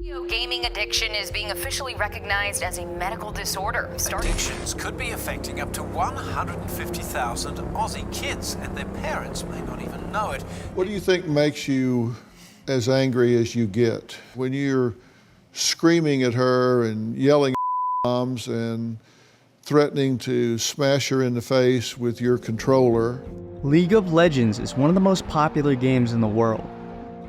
Video gaming addiction is being officially recognized as a medical disorder. Addictions could be affecting up to 150,000 Aussie kids, and their parents may not even know it. What do you think makes you as angry as you get? When you're screaming at her and yelling at moms and threatening to smash her in the face with your controller. League of Legends is one of the most popular games in the world.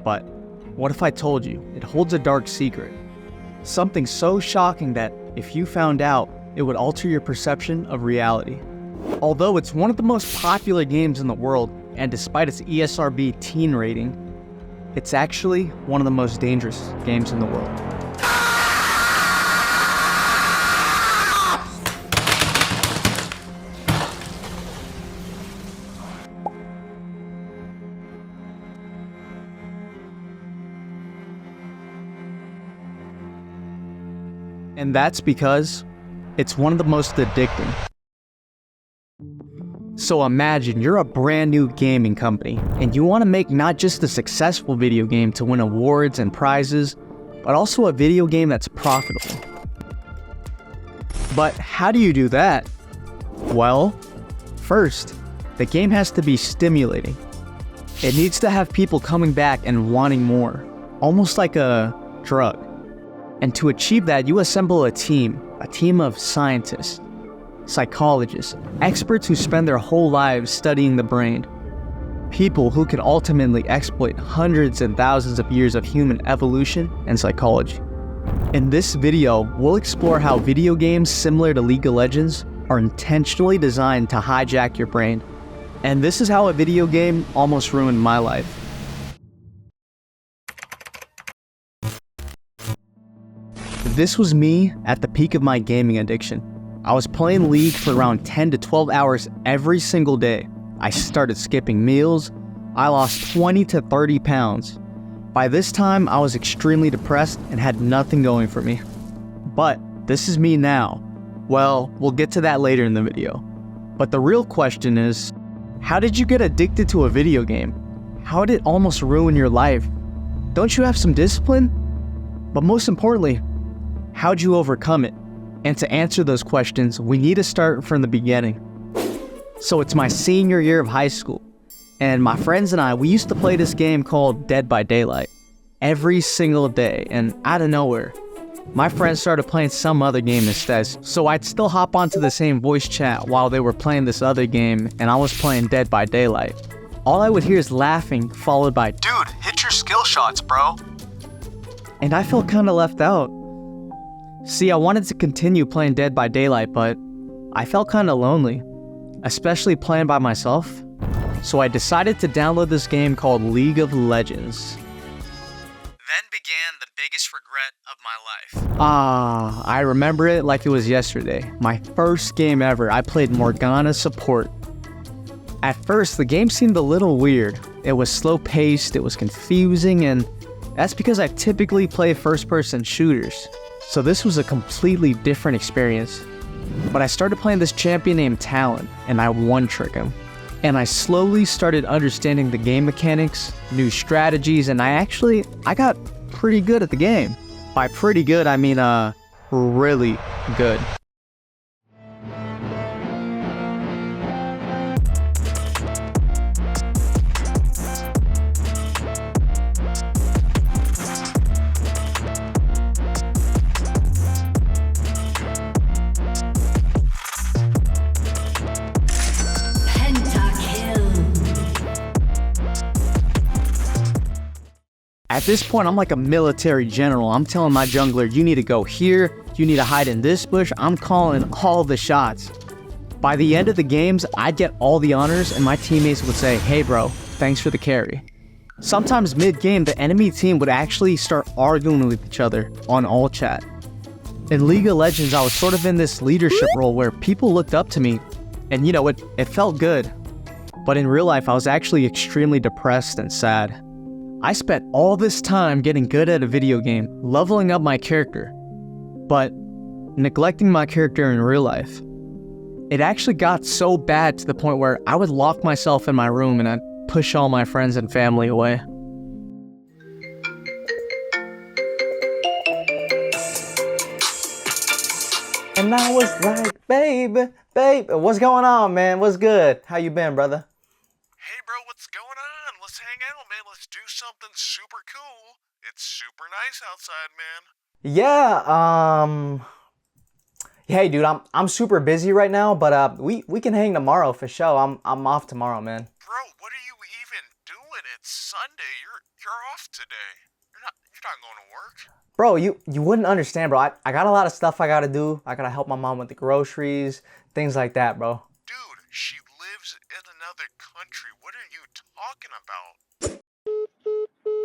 But what if I told you it holds a dark secret? Something so shocking that if you found out, it would alter your perception of reality. Although it's one of the most popular games in the world, and despite its ESRB teen rating, it's actually one of the most dangerous games in the world. And that's because it's one of the most addicting. So imagine you're a brand new gaming company and you want to make not just a successful video game to win awards and prizes, but also a video game that's profitable. But how do you do that? Well, first, the game has to be stimulating. It needs to have people coming back and wanting more, almost like a drug. And to achieve that, you assemble a team of scientists, psychologists, experts who spend their whole lives studying the brain, people who can ultimately exploit hundreds and thousands of years of human evolution and psychology. In this video, we'll explore how video games similar to League of Legends are intentionally designed to hijack your brain. And this is how a video game almost ruined my life. This was me at the peak of my gaming addiction. I was playing League for around 10 to 12 hours every single day. I started skipping meals. I lost 20 to 30 pounds. By this time, I was extremely depressed and had nothing going for me. But this is me now. Well, we'll get to that later in the video. But the real question is, how did you get addicted to a video game? How did it almost ruin your life? Don't you have some discipline? But most importantly, how'd you overcome it? And to answer those questions, we need to start from the beginning. So it's my senior year of high school, and my friends and I, we used to play this game called Dead by Daylight every single day, and out of nowhere, my friends started playing some other game instead. So I'd still hop onto the same voice chat while they were playing this other game, and I was playing Dead by Daylight. All I would hear is laughing, followed by, "Dude, hit your skill shots, bro." And I felt kinda left out. See, I wanted to continue playing Dead by Daylight, but I felt kinda lonely, especially playing by myself. So I decided to download this game called League of Legends. Then began the biggest regret of my life. I remember it like it was yesterday. My first game ever. I played Morgana support. At first, the game seemed a little weird. It was slow-paced, it was confusing, and that's because I typically play first-person shooters. So this was a completely different experience. But I started playing this champion named Talon, and I one-trick him. And I slowly started understanding the game mechanics, new strategies, and I got pretty good at the game. By pretty good, I mean, really good. At this point, I'm like a military general. I'm telling my jungler, you need to go here, you need to hide in this bush. I'm calling all the shots. By the end of the games, I'd get all the honors and my teammates would say, "Hey bro, thanks for the carry." Sometimes mid-game, the enemy team would actually start arguing with each other on all chat. In League of Legends, I was sort of in this leadership role where people looked up to me, and you know, it felt good. But in real life, I was actually extremely depressed and sad. I spent all this time getting good at a video game, leveling up my character, but neglecting my character in real life. It actually got so bad to the point where I would lock myself in my room and I'd push all my friends and family away. And I was like, baby, what's going on, man? What's good? How you been, brother? Hey bro, what's going on? Let's hang out, man. Let's do something super cool. It's super nice outside, man. Yeah, hey dude, I'm super busy right now, but we can hang tomorrow for sure. I'm off tomorrow, man. Bro, what are you even doing? It's Sunday. You're off today. You're not going to work. Bro, you wouldn't understand, bro. I got a lot of stuff I gotta do. I gotta help my mom with the groceries, things like that, bro. Dude, she lives in another country. What are you talking about?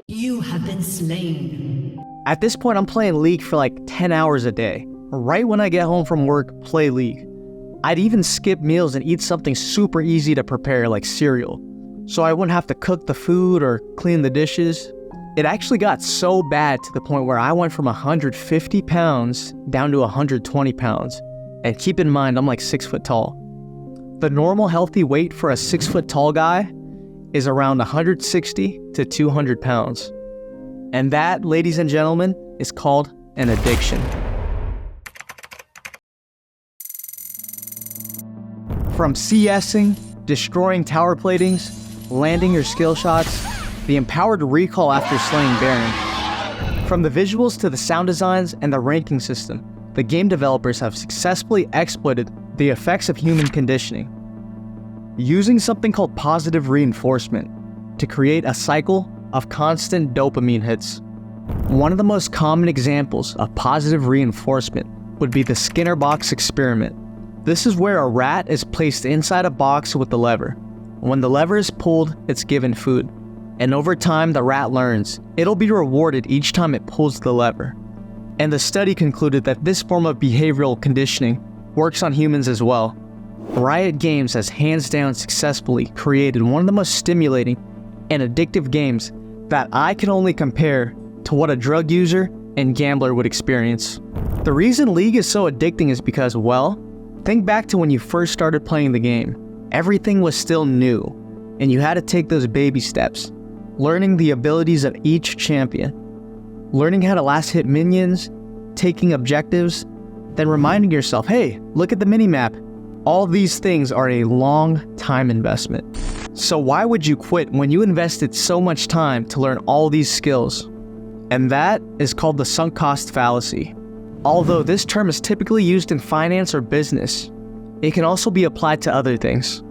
You have been slain. At this point, I'm playing League for like 10 hours a day. Right when I get home from work, play League. I'd even skip meals and eat something super easy to prepare like cereal, so I wouldn't have to cook the food or clean the dishes. It actually got so bad to the point where I went from 150 pounds down to 120 pounds. And keep in mind, I'm like 6 foot tall. The normal healthy weight for a 6 foot tall guy is around 160 to 200 pounds. And that, ladies and gentlemen, is called an addiction. From CSing, destroying tower platings, landing your skill shots, the empowered recall after slaying Baron. From the visuals to the sound designs and the ranking system, the game developers have successfully exploited the effects of human conditioning, using something called positive reinforcement to create a cycle of constant dopamine hits. One of the most common examples of positive reinforcement would be the Skinner box experiment. This is where a rat is placed inside a box with the lever. When the lever is pulled, it's given food. And over time, the rat learns. It'll be rewarded each time it pulls the lever. And the study concluded that this form of behavioral conditioning works on humans as well. Riot Games has hands down successfully created one of the most stimulating and addictive games that I can only compare to what a drug user and gambler would experience. The reason League is so addicting is because, well, think back to when you first started playing the game. Everything was still new, and you had to take those baby steps, learning the abilities of each champion, learning how to last hit minions, taking objectives, then reminding yourself, hey, look at the minimap. All these things are a long time investment. So why would you quit when you invested so much time to learn all these skills? And that is called the sunk cost fallacy. Although this term is typically used in finance or business, it can also be applied to other things.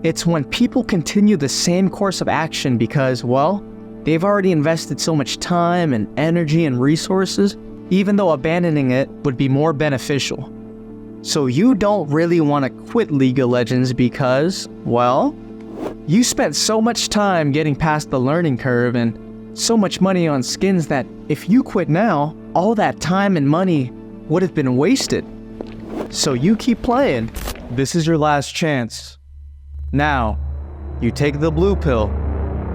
It's when people continue the same course of action because, well, they've already invested so much time and energy and resources, even though abandoning it would be more beneficial. So you don't really want to quit League of Legends because, well, you spent so much time getting past the learning curve and so much money on skins that if you quit now, all that time and money would have been wasted. So you keep playing. This is your last chance. Now, you take the blue pill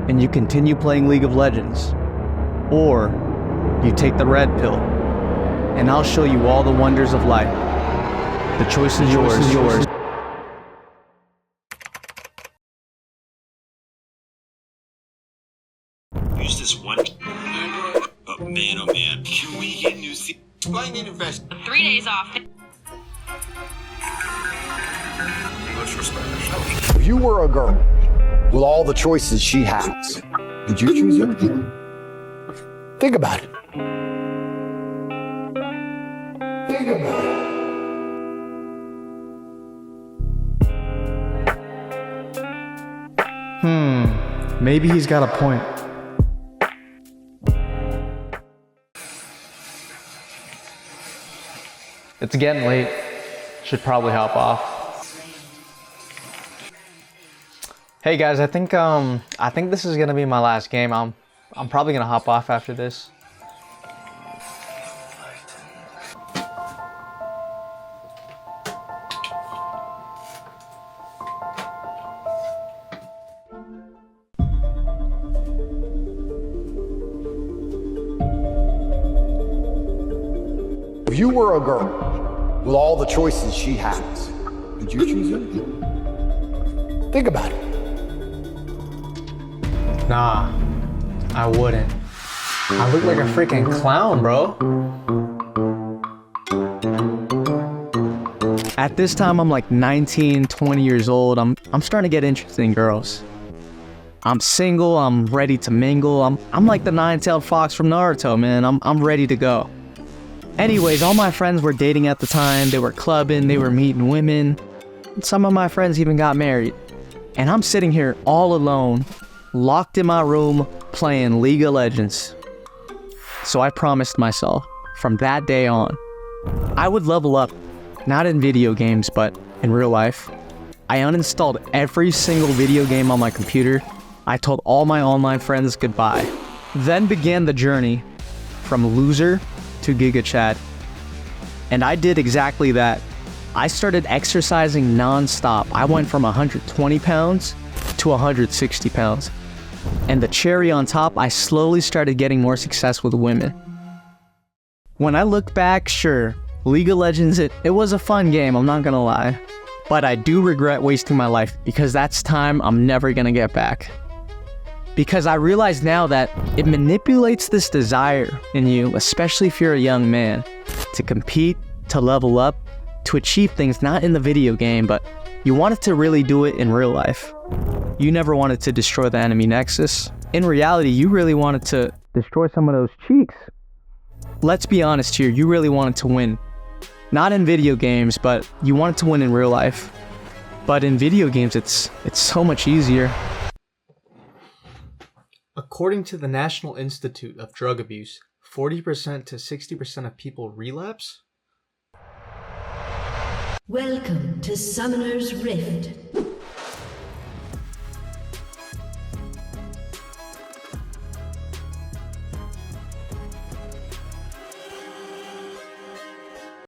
and you continue playing League of Legends. Or you take the red pill and I'll show you all the wonders of life. The choice is yours. Use this one. Oh man. Can we get new seat? I need to invest. 3 days off. English or Spanish? If you were a girl with all the choices she has, would you choose her? Think about it. Think about it. Maybe he's got a point. It's getting late. Should probably hop off. Hey guys, I think this is gonna be my last game. I'm probably gonna hop off after this. If you were a girl with all the choices she has, would you choose her? Think about it. Nah, I wouldn't. I look like a freaking clown, bro. At this time, I'm like 19, 20 years old. I'm starting to get interested in girls. I'm single, I'm ready to mingle. I'm like the nine-tailed fox from Naruto, man. I'm ready to go. Anyways, all my friends were dating at the time. They were clubbing, they were meeting women. Some of my friends even got married. And I'm sitting here all alone, locked in my room, playing League of Legends. So I promised myself, from that day on, I would level up, not in video games, but in real life. I uninstalled every single video game on my computer. I told all my online friends goodbye. Then began the journey from loser to Giga Chad. And I did exactly that. I started exercising non-stop. I went from 120 pounds to 160 pounds. And the cherry on top, I slowly started getting more success with women. When I look back, sure, League of Legends, it was a fun game, I'm not gonna lie. But I do regret wasting my life because that's time I'm never gonna get back. Because I realize now that it manipulates this desire in you, especially if you're a young man, to compete, to level up, to achieve things not in the video game, but you wanted to really do it in real life. You never wanted to destroy the enemy nexus. In reality, you really wanted to destroy some of those cheeks. Let's be honest here, you really wanted to win. Not in video games, but you wanted to win in real life. But in video games, it's so much easier. According to the National Institute of Drug Abuse, 40% to 60% of people relapse? Welcome to Summoner's Rift.